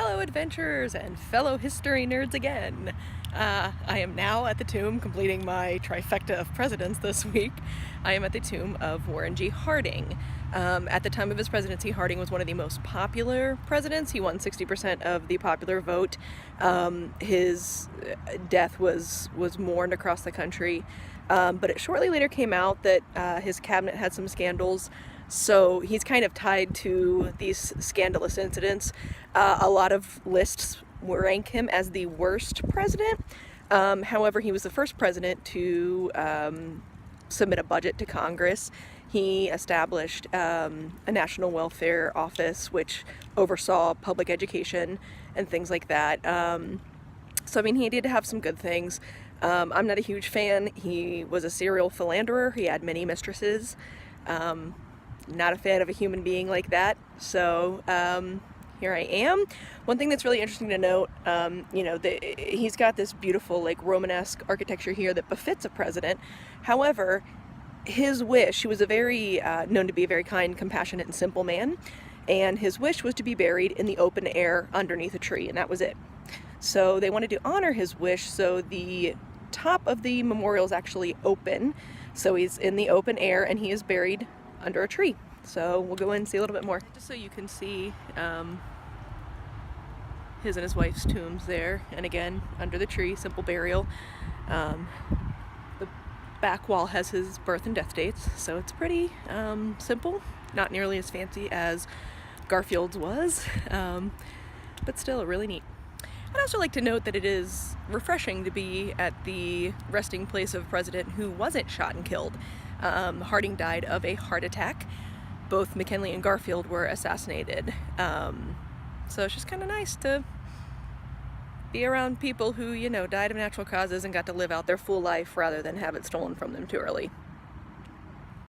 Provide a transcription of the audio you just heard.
Hello adventurers and fellow history nerds again! I am now at the tomb completing my trifecta of presidents this week. I am at the tomb of Warren G. Harding. At the time of his presidency, Harding was one of the most popular presidents. He won 60% of the popular vote. His death was mourned across the country, but it shortly later came out that his cabinet had some scandals. So he's kind of tied to these scandalous incidents. A lot of lists rank him as the worst president. However, he was the first president to submit a budget to Congress. He established a national welfare office which oversaw public education and things like that. So I mean, he did have some good things. I'm not a huge fan. He was a serial philanderer. He had many mistresses. Not a fan of a human being like that, so here I am. One thing that's really interesting to note, he's got this beautiful like Romanesque architecture here that befits a president. However, his wish, he was a very known to be a very kind, compassionate, and simple man, and his wish was to be buried in the open air underneath a tree, and that was it. So they wanted to honor his wish, so the top of the memorial is actually open, so he's in the open air and he is buried under a tree. So we'll go in and see a little bit more. Just so you can see his and his wife's tombs there, and again, under the tree, simple burial. The back wall has his birth and death dates, so it's pretty simple, not nearly as fancy as Garfield's was, but still really neat. I'd also like to note that it is refreshing to be at the resting place of a president who wasn't shot and killed. Harding died of a heart attack. Both McKinley and Garfield were assassinated. So it's just kind of nice to be around people who, died of natural causes and got to live out their full life rather than have it stolen from them too early.